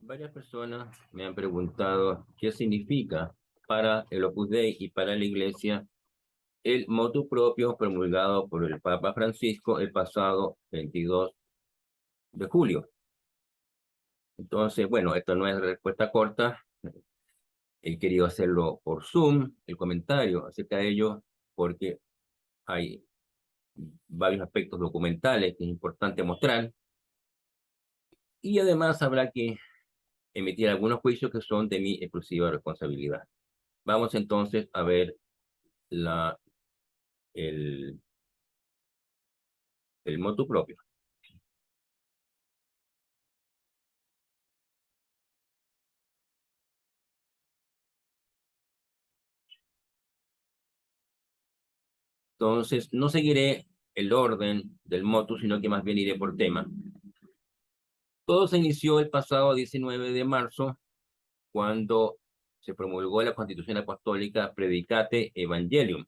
Varias personas me han preguntado qué significa para el Opus Dei y para la Iglesia el motu propio promulgado por el Papa Francisco el pasado 22 de julio. Entonces, bueno, esto no es respuesta corta. He querido hacerlo por Zoom, el comentario acerca de ello, porque hay varios aspectos documentales que es importante mostrar. Y además habrá que emitir algunos juicios que son de mi exclusiva responsabilidad. Vamos entonces a ver la, el, el motu propio. Entonces, no seguiré el orden del motu, sino que más bien iré por tema. Todo se inició el pasado 19 de marzo, cuando se promulgó la Constitución Apostólica Predicate Evangelium,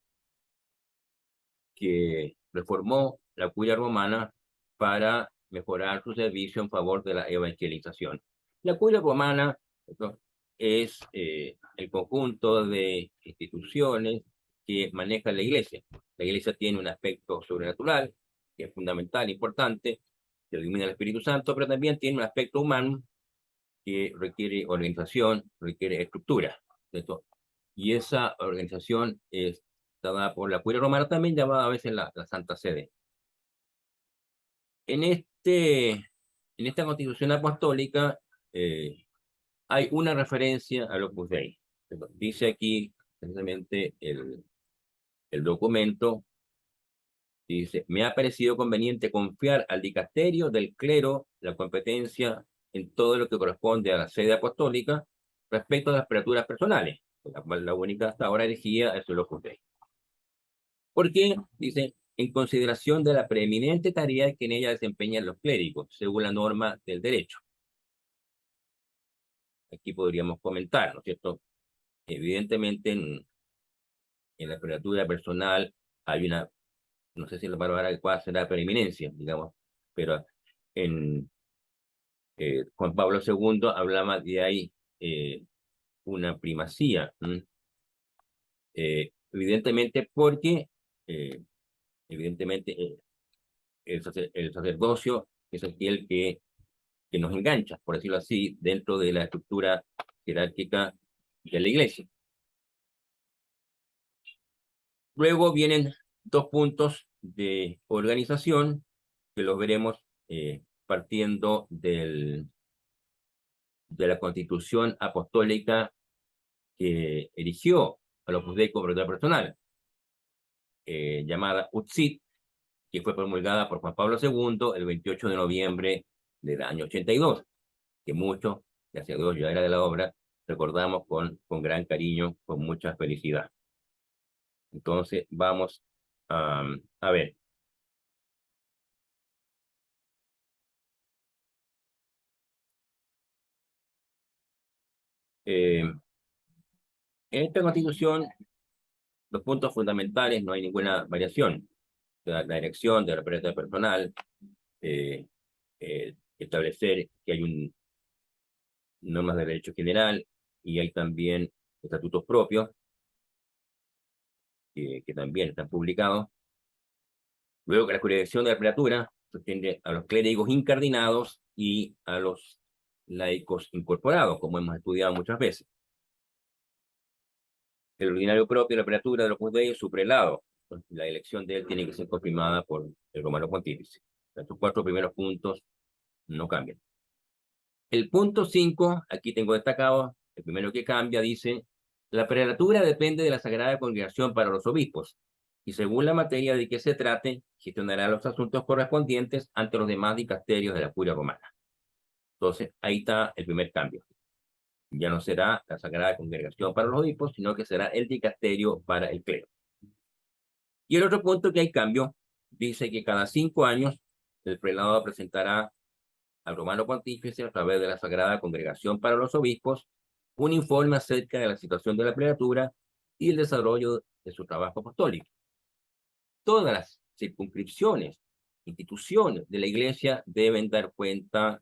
que reformó la curia romana para mejorar su servicio en favor de la evangelización. La curia romana, ¿no?, es el conjunto de instituciones que maneja la Iglesia. La Iglesia tiene un aspecto sobrenatural, que es fundamental, importante, que ilumina el Espíritu Santo, pero también tiene un aspecto humano que requiere organización, requiere estructura, ¿cierto? Y esa organización es dada por la curia romana, también llamada a veces la Santa Sede. En, en esta constitución apostólica hay una referencia al Opus Dei. Dice aquí, precisamente, el documento, dice: me ha parecido conveniente confiar al dicasterio del clero la competencia en todo lo que corresponde a la sede apostólica respecto a las prelaturas personales, la única hasta ahora elegida es el Opus Dei. ¿Por qué? Dice: en consideración de la preeminente tarea que en ella desempeñan los clérigos, según la norma del derecho. Aquí podríamos comentar, ¿no es cierto? Evidentemente, en la prelatura personal hay una, no sé si la palabra adecuada será preeminencia, digamos, pero en Juan Pablo II hablaba de ahí una primacía, evidentemente porque, eh, evidentemente, el sacerdocio es aquel que nos engancha, por decirlo así, dentro de la estructura jerárquica de la Iglesia. Luego vienen dos puntos de organización que los veremos partiendo de la Constitución Apostólica que erigió a los Opus Dei como propiedad personal, llamada UTSIT, que fue promulgada por Juan Pablo II el 28 de noviembre del año 82, que muchos, gracias a Dios, ya era de la obra, recordamos con gran cariño, con mucha felicidad. Entonces, vamos a ver. En esta Constitución, los puntos fundamentales, no hay ninguna variación. La elección de la propiedad personal, establecer que hay normas de derecho general y hay también estatutos propios que también están publicados. Luego que la jurisdicción de la prelatura se extiende a los clérigos incardinados y a los laicos incorporados, como hemos estudiado muchas veces. El ordinario propio de la prelatura de los Opus Dei es su prelado. La elección de él tiene que ser confirmada por el romano pontífice. Estos cuatro primeros puntos no cambian. El punto 5, aquí tengo destacado, el primero que cambia, dice: la prelatura depende de la Sagrada Congregación para los obispos, y según la materia de que se trate, gestionará los asuntos correspondientes ante los demás dicasterios de la curia romana. Entonces, ahí está el primer cambio. Ya no será la Sagrada Congregación para los obispos, sino que será el dicasterio para el clero. Y el otro punto que hay cambio, dice que cada 5 años el prelado presentará al romano pontífice, a través de la Sagrada Congregación para los Obispos, un informe acerca de la situación de la prelatura y el desarrollo de su trabajo apostólico. Todas las circunscripciones, instituciones de la Iglesia deben dar cuenta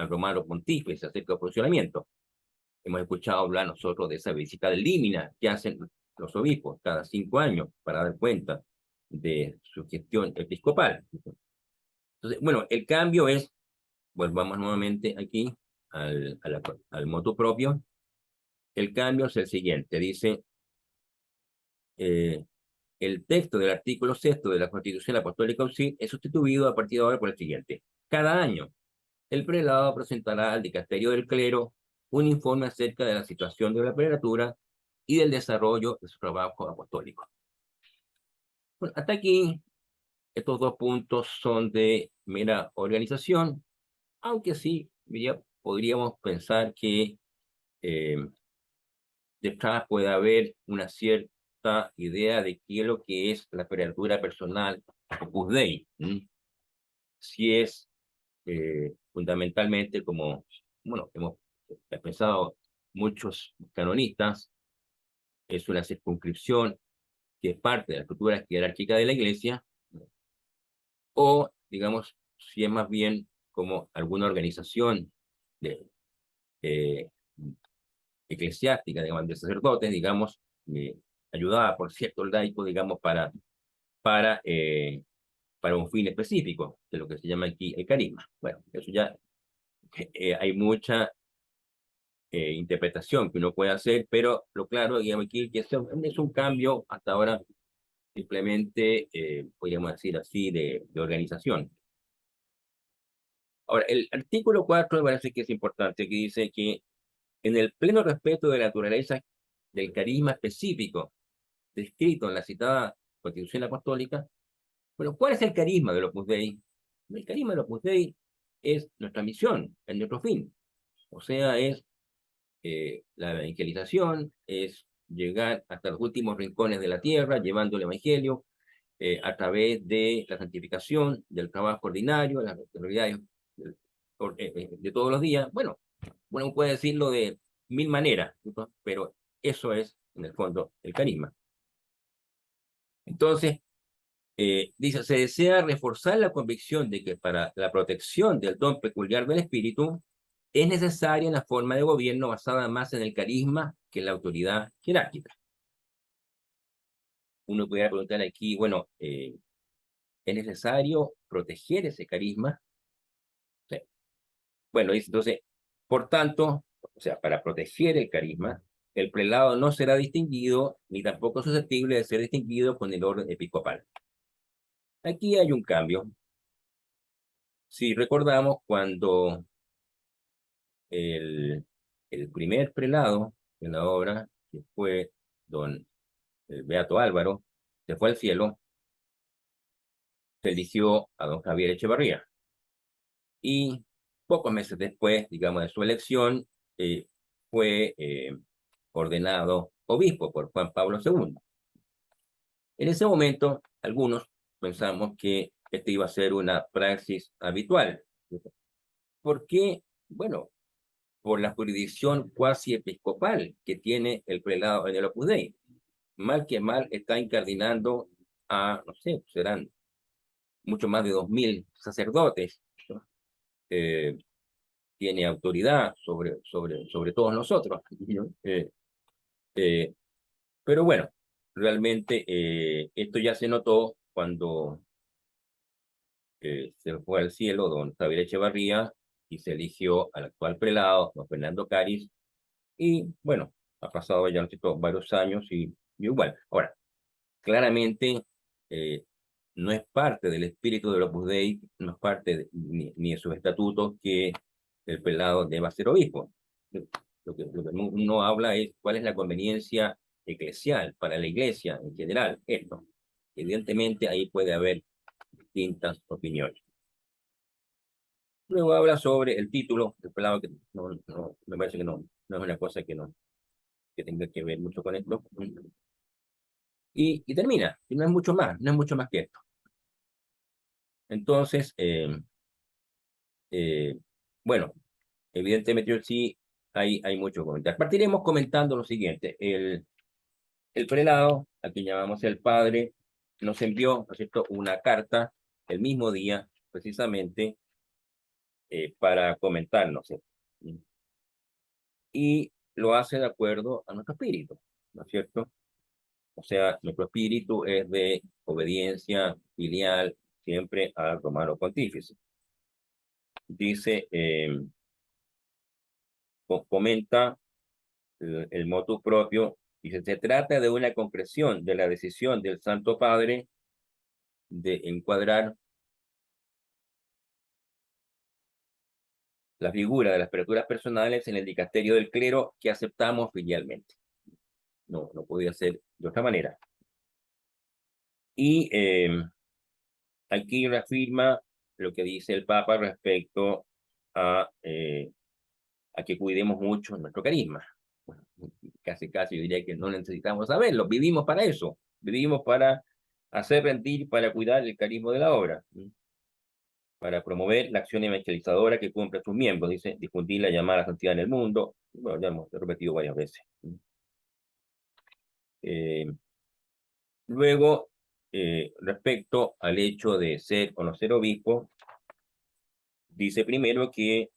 al romano pontífice acerca del funcionamiento. Hemos escuchado hablar nosotros de esa visita de límina que hacen los obispos cada 5 años para dar cuenta de su gestión episcopal. Entonces, bueno, el cambio es, volvamos nuevamente aquí al motu propio. El cambio es el siguiente, dice, el texto del artículo 6 de la Constitución Apostólica UCI es sustituido a partir de ahora por el siguiente. Cada año, el prelado presentará al dicasterio del clero un informe acerca de la situación de la prelatura y del desarrollo de su trabajo apostólico. Bueno, hasta aquí, estos 2 puntos son de mera organización, aunque sí, ya podríamos pensar que detrás puede haber una cierta idea de qué es lo que es la prelatura personal Opus Dei. Si es fundamentalmente, como bueno, hemos pensado muchos canonistas, es una circunscripción que es parte de la estructura jerárquica de la Iglesia, o, digamos, si es más bien como alguna organización de, eclesiástica, digamos, de sacerdotes, digamos, ayudada por ciertos laicos, digamos, para, para un fin específico, de lo que se llama aquí el carisma. Bueno, eso ya hay mucha interpretación que uno puede hacer, pero lo claro, digamos, aquí que es un cambio hasta ahora simplemente, podríamos decir así, de organización. Ahora, el artículo 4 me parece que es importante, que dice que en el pleno respeto de la naturaleza del carisma específico descrito en la citada Constitución Apostólica, bueno, ¿cuál es el carisma del Opus Dei? El carisma del Opus Dei es nuestra misión, es nuestro fin. O sea, es la evangelización, es llegar hasta los últimos rincones de la tierra, llevando el evangelio a través de la santificación, del trabajo ordinario, las responsabilidades de todos los días. Bueno, uno puede decirlo de 1000 maneras, ¿no? Pero eso es, en el fondo, el carisma. Entonces, dice, se desea reforzar la convicción de que para la protección del don peculiar del espíritu es necesaria una forma de gobierno basada más en el carisma que en la autoridad jerárquica. Uno podría preguntar aquí, bueno, ¿es necesario proteger ese carisma? Sí. Bueno, dice entonces, por tanto, o sea, para proteger el carisma, el prelado no será distinguido ni tampoco susceptible de ser distinguido con el orden episcopal. Aquí hay un cambio. Si recordamos, cuando el, el primer prelado de la obra, que fue don Beato Álvaro, se fue al cielo, se eligió a don Javier Echevarría. Y pocos meses después, digamos, de su elección, fue ordenado obispo por Juan Pablo II. En ese momento, algunos pensamos que este iba a ser una praxis habitual. ¿Por qué? Bueno, por la jurisdicción cuasi episcopal que tiene el prelado en el Opus Dei. Mal que mal está incardinando a, no sé, serán mucho más de 2000 sacerdotes, ¿no? Tiene autoridad sobre todos nosotros, ¿no? Pero bueno, realmente esto ya se notó cuando se fue al cielo don Javier Echevarría y se eligió al actual prelado, don Fernando Cáriz, y bueno, ha pasado ya varios años y igual. Ahora, claramente no es parte del espíritu del Opus Dei, no es parte ni de sus estatutos que el prelado deba ser obispo. Lo que uno habla es cuál es la conveniencia eclesial para la iglesia en general. Esto, evidentemente, ahí puede haber distintas opiniones. Luego habla sobre el título del prelado, que me parece que no es una cosa que tenga que ver mucho con esto. Y termina, y no es mucho más, no es mucho más que esto. Entonces, bueno, evidentemente sí hay mucho que comentar. Partiremos comentando lo siguiente. El prelado, a quien llamamos el padre, nos envió, ¿no es cierto?, una carta el mismo día, precisamente, para comentarnos esto. Y lo hace de acuerdo a nuestro espíritu, ¿no es cierto? O sea, nuestro espíritu es de obediencia filial siempre al romano pontífice. Dice, comenta el motu propio, dice, se trata de una concreción de la decisión del Santo Padre de encuadrar la figura de las aperturas personales en el dicasterio del clero que aceptamos filialmente. No podía ser de otra manera. Y aquí reafirma lo que dice el Papa respecto a que cuidemos mucho nuestro carisma. Bueno, casi yo diría que no necesitamos saberlo, vivimos para eso, vivimos para hacer rendir, para cuidar el carisma de la obra, para promover la acción evangelizadora que cumple sus miembros, dice, difundir la llamada santidad en el mundo. Bueno, ya hemos repetido varias veces. Luego, respecto al hecho de ser o no ser obispo, dice primero que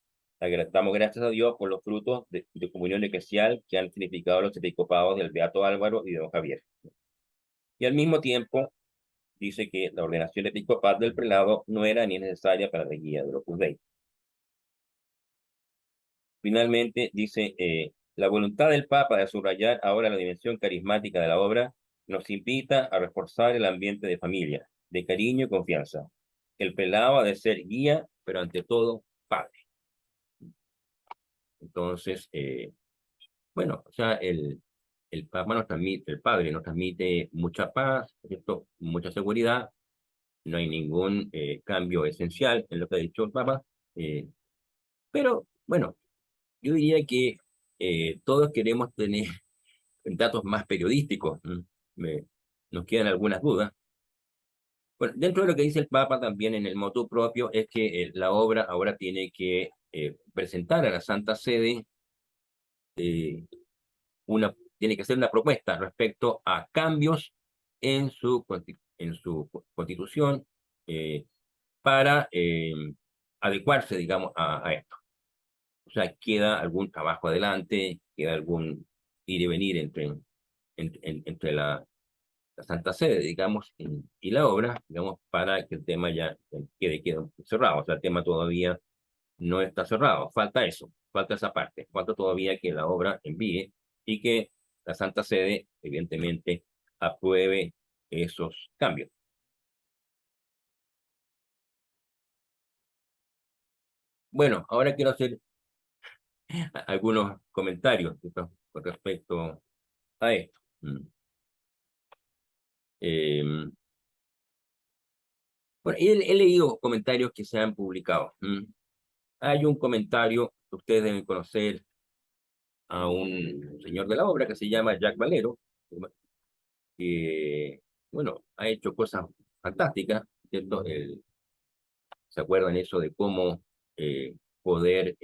damos gracias a Dios por los frutos de comunión eclesial que han significado los episcopados del Beato Álvaro y de don Javier. Y al mismo tiempo, dice que la ordenación episcopal del prelado no era ni necesaria para la guía del Opus Dei. Finalmente, dice, la voluntad del Papa de subrayar ahora la dimensión carismática de la obra nos invita a reforzar el ambiente de familia, de cariño y confianza. El prelado ha de ser guía, pero ante todo, padre. Entonces, bueno, o sea, el Papa nos transmite, el Padre nos transmite mucha paz, ¿cierto? Mucha seguridad, no hay ningún cambio esencial en lo que ha dicho el Papa, pero bueno, yo diría que todos queremos tener datos más periodísticos. Nos quedan algunas dudas. Bueno, dentro de lo que dice el Papa también en el motu propio es que la obra ahora tiene que presentar a la Santa Sede tiene que hacer una propuesta respecto a cambios en su constitución para adecuarse, digamos, a esto. O sea, queda algún trabajo adelante, queda algún ir y venir entre la Santa Sede, digamos, y la obra, digamos, para que el tema ya quede cerrado. O sea, el tema todavía no está cerrado, falta eso, falta esa parte, falta todavía que la obra envíe y que la Santa Sede, evidentemente, apruebe esos cambios. Bueno, ahora quiero hacer algunos comentarios con respecto a esto. Bueno, he leído comentarios que se han publicado. Hay un comentario que ustedes deben conocer a un señor de la obra que se llama Jack Valero, que, bueno, ha hecho cosas fantásticas, ¿cierto? ¿Se acuerdan eso de cómo poder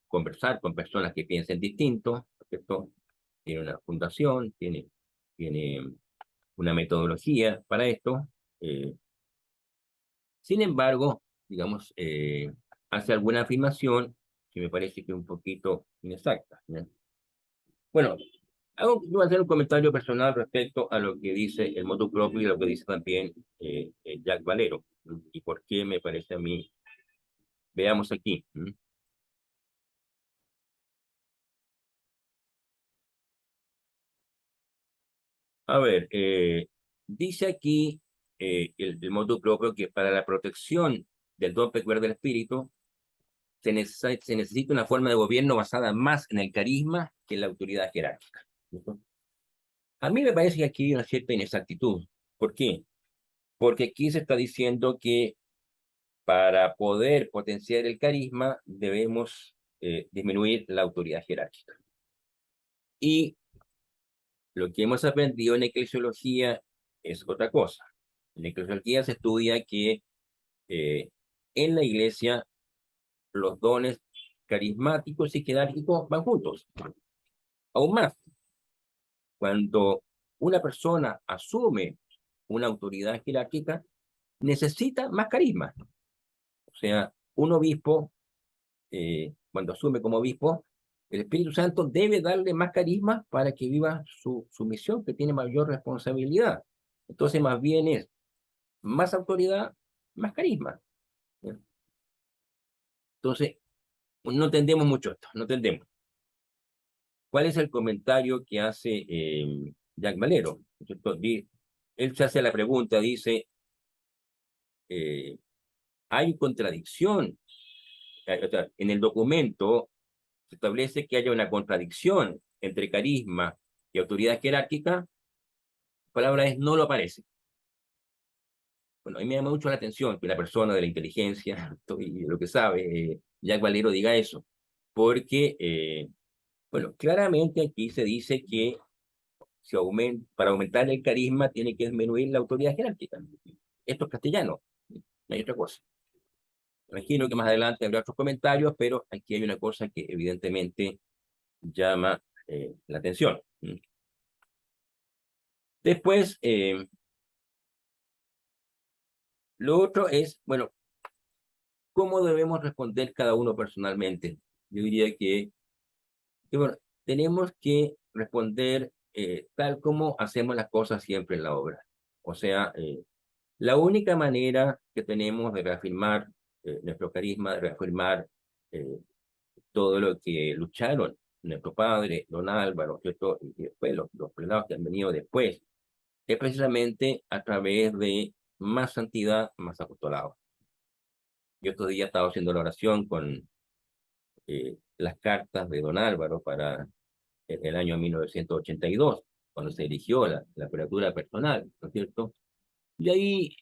conversar con personas que piensen distinto, ¿cierto? Tiene una fundación, tiene una metodología para esto. Sin embargo, digamos, hace alguna afirmación que me parece que es un poquito inexacta, ¿no? Bueno, voy a hacer un comentario personal respecto a lo que dice el motu propio y lo que dice también Jack Valero, y por qué me parece a mí. Veamos aquí. A ver, dice aquí el motu propio que para la protección del don peculiar del espíritu se necesita una forma de gobierno basada más en el carisma que en la autoridad jerárquica. ¿Cierto? A mí me parece que aquí hay una cierta inexactitud. ¿Por qué? Porque aquí se está diciendo que para poder potenciar el carisma debemos disminuir la autoridad jerárquica. Y lo que hemos aprendido en eclesiología es otra cosa. En eclesiología se estudia que en la iglesia los dones carismáticos y jerárquicos van juntos. Aún más, cuando una persona asume una autoridad jerárquica, necesita más carisma. O sea, un obispo cuando asume como obispo, el Espíritu Santo debe darle más carisma para que viva su misión, que tiene mayor responsabilidad. Entonces, más bien es más autoridad, más carisma. ¿Ya? Entonces, no entendemos mucho esto, no entendemos. ¿Cuál es el comentario que hace Jack Valero? Él se hace la pregunta, dice, hay contradicción. O sea, en el documento se establece que haya una contradicción entre carisma y autoridad jerárquica. La palabra es no lo aparece. Bueno, a mí me llama mucho la atención que una persona de la inteligencia y lo que sabe, Jack Valero, diga eso, porque, bueno, claramente aquí se dice que para aumentar el carisma tiene que disminuir la autoridad jerárquica. Esto es castellano, no hay otra cosa. Imagino que más adelante habrá otros comentarios, pero aquí hay una cosa que evidentemente llama la atención. Después, lo otro es, bueno, ¿cómo debemos responder cada uno personalmente? Yo diría bueno, tenemos que responder tal como hacemos las cosas siempre en la obra. O sea, la única manera que tenemos de reafirmar nuestro carisma, de reafirmar eh, todo lo que lucharon nuestro padre, don Álvaro, ¿cierto? Y después los prelados que han venido después, es precisamente a través de más santidad, más apostolado. Yo estos días estaba haciendo la oración con las cartas de don Álvaro para el año 1982, cuando se eligió la prelatura personal, ¿no es cierto? Y ahí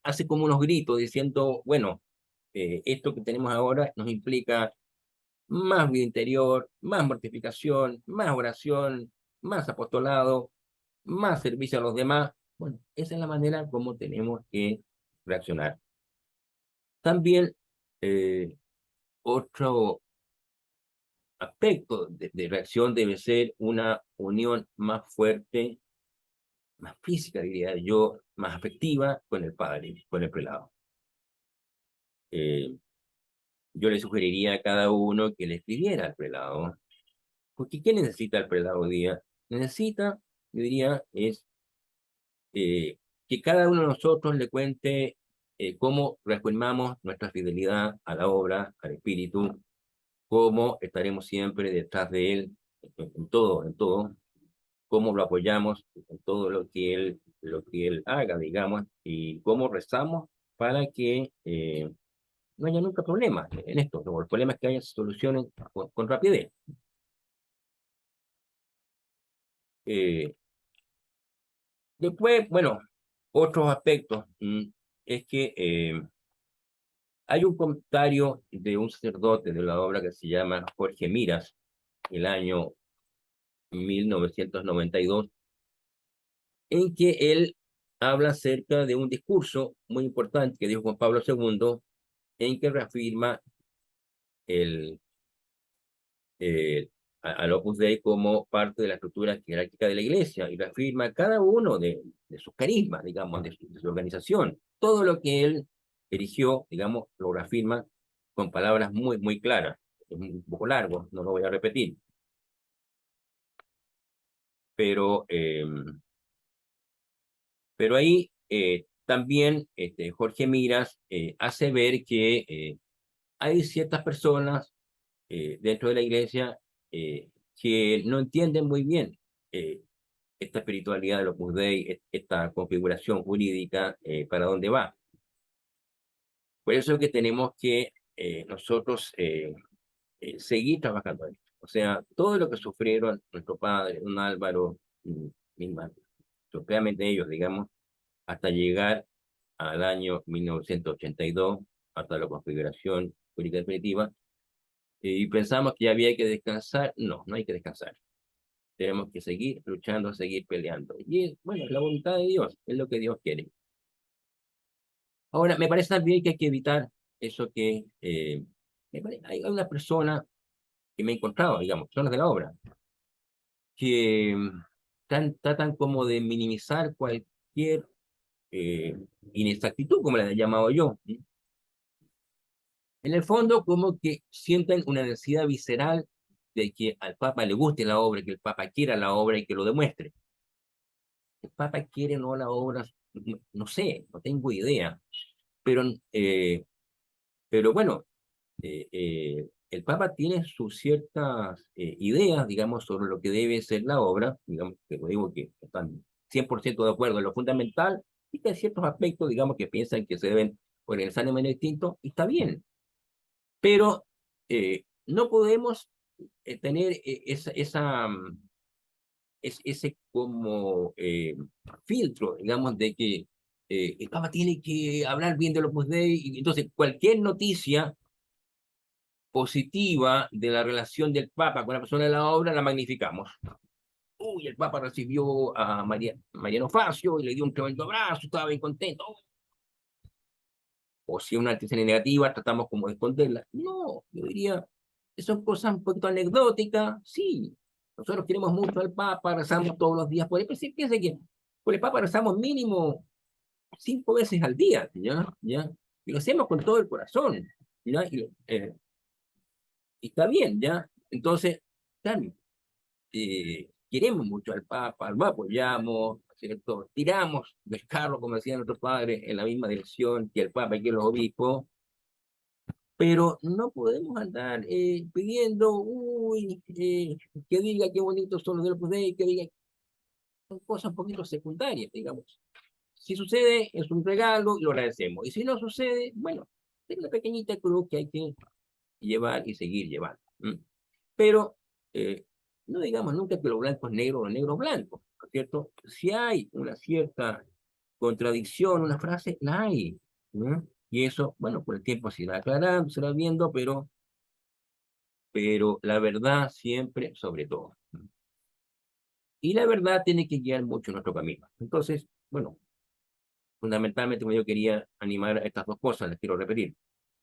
hace como unos gritos diciendo, bueno, esto que tenemos ahora nos implica más vida interior, más mortificación, más oración, más apostolado, más servicio a los demás. Bueno, esa es la manera como tenemos que reaccionar. También otro aspecto de reacción debe ser una unión más fuerte, más física, diría yo, más afectiva con el padre, con el prelado. Yo le sugeriría a cada uno que le escribiera al prelado, porque ¿qué necesita el prelado hoy día? Necesita, yo diría, es que cada uno de nosotros le cuente cómo reafirmamos nuestra fidelidad a la obra, al espíritu, cómo estaremos siempre detrás de él en todo, cómo lo apoyamos en todo lo que él haga, digamos, y cómo rezamos para que no haya nunca problemas en esto. Los problemas que haya se solucionen con rapidez. Eh, Después, bueno, otros aspectos es que hay un comentario de un sacerdote de la obra que se llama Jorge Miras, el año 1992, en que él habla acerca de un discurso muy importante que dijo Juan Pablo II, en que reafirma el, al Opus Dei como parte de la estructura jerárquica de la Iglesia y reafirma cada uno de sus carismas, digamos, de su organización. Todo lo que él erigió, digamos, lo reafirma con palabras muy, muy claras. Es un poco largo, no lo voy a repetir. Pero, pero ahí también Jorge Miras hace ver que hay ciertas personas dentro de la iglesia que no entienden muy bien esta espiritualidad del Opus Dei, esta configuración jurídica, para dónde va. Por eso es que tenemos que nosotros seguir trabajando en esto. O sea, todo lo que sufrieron nuestro padre, don Álvaro, misma, propiamente ellos, digamos, hasta llegar al año 1982, hasta la configuración jurídica definitiva, y pensamos que ya había que descansar. No, no hay que descansar. Tenemos que seguir luchando, seguir peleando. Y bueno, es la voluntad de Dios, es lo que Dios quiere. Ahora, me parece también que hay que evitar eso que hay una persona que me he encontrado, digamos, personas de la obra, que tratan como de minimizar cualquier inexactitud, como la he llamado yo. En el fondo, como que sienten una necesidad visceral de que al Papa le guste la obra, que el Papa quiera la obra y que lo demuestre. El Papa quiere o no la obra, no sé, no tengo idea, pero, eh, pero bueno, el Papa tiene sus ciertas ideas, digamos, sobre lo que debe ser la obra, digamos, que digo que están 100% de acuerdo en lo fundamental, y que hay ciertos aspectos, digamos, que piensan que se deben organizar de manera distinta, y está bien, pero no podemos tener ese como filtro, digamos, de que el Papa tiene que hablar bien del Opus Dei, y entonces cualquier noticia positiva de la relación del Papa con la persona de la obra la magnificamos. Uy, el Papa recibió a Mariano Facio y le dio un tremendo abrazo, estaba bien contento. O si una noticia negativa, tratamos como de esconderla. No, yo diría, son cosas un poquito anecdóticas, sí. Nosotros queremos mucho al Papa, rezamos todos los días por él, pero sí piense que por el Papa rezamos mínimo 5 veces al día, ¿ya? ¿Ya? Y lo hacemos con todo el corazón, ¿ya? Y está bien, ¿ya? Entonces, claro, queremos mucho al Papa, lo apoyamos, ¿cierto? Tiramos del carro, como decían nuestros padres, en la misma dirección que el Papa y que los obispos, pero no podemos andar pidiendo, uy, que diga qué bonitos son los de Opus Dei, que diga, son cosas un poquito secundarias, digamos. Si sucede, es un regalo y lo agradecemos. Y si no sucede, bueno, es una pequeñita cruz que hay que llevar y seguir llevando. Pero no digamos nunca que lo blanco es negro o lo negro es blanco, ¿no es cierto? Si hay una cierta contradicción, una frase, la hay, ¿no? Y eso, bueno, por el tiempo se irá aclarando, se irá viendo, pero la verdad siempre sobre todo. Y la verdad tiene que guiar mucho nuestro camino. Entonces, bueno, fundamentalmente como yo quería animar a estas dos cosas, les quiero repetir.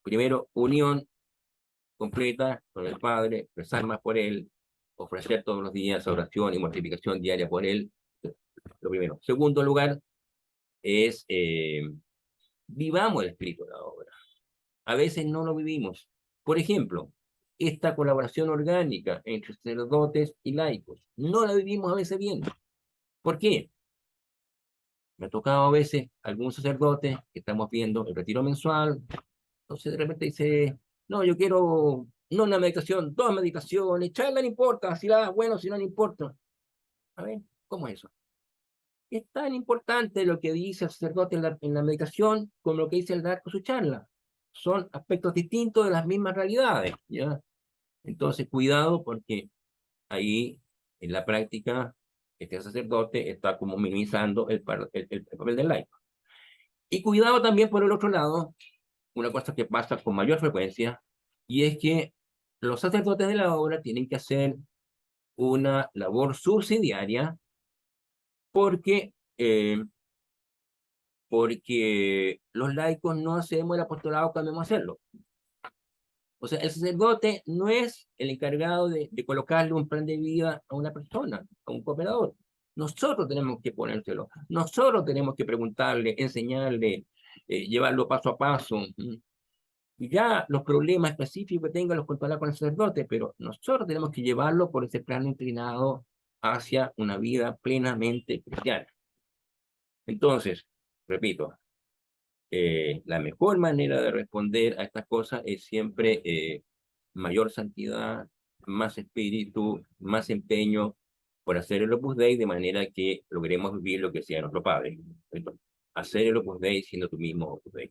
Primero, unión completa con el Padre, rezar más por Él, ofrecer todos los días oración y mortificación diaria por Él, lo primero. Segundo lugar, es vivamos el espíritu de la obra. A veces no lo vivimos. Por ejemplo, esta colaboración orgánica entre sacerdotes y laicos, no la vivimos a veces bien. ¿Por qué? Me ha tocado a veces algunos sacerdotes que estamos viendo el retiro mensual, entonces de repente dice, no, yo quiero, no una meditación, 2 meditaciones, charla no importa, si la das bueno, si no, no importa. A ver, ¿cómo es eso? Es tan importante lo que dice el sacerdote en la meditación como lo que dice el dar con su charla. Son aspectos distintos de las mismas realidades, ¿ya? Entonces, cuidado porque ahí, en la práctica, este sacerdote está como minimizando el papel del laico. Y cuidado también por el otro lado, una cosa que pasa con mayor frecuencia, y es que los sacerdotes de la obra tienen que hacer una labor subsidiaria porque, porque los laicos no hacemos el apostolado que debemos hacerlo. O sea, el sacerdote no es el encargado de colocarle un plan de vida a una persona, a un cooperador. Nosotros tenemos que ponérselo. Nosotros tenemos que preguntarle, enseñarle, llevarlo paso a paso. Y ya los problemas específicos que tenga los controla con el sacerdote, pero nosotros tenemos que llevarlo por ese plano inclinado hacia una vida plenamente cristiana. Entonces, repito, la mejor manera de responder a estas cosas es siempre mayor santidad, más espíritu, más empeño por hacer el Opus Dei de manera que logremos vivir lo que sea nuestro Padre. Entonces, hacer el Opus Dei siendo tú mismo Opus Dei.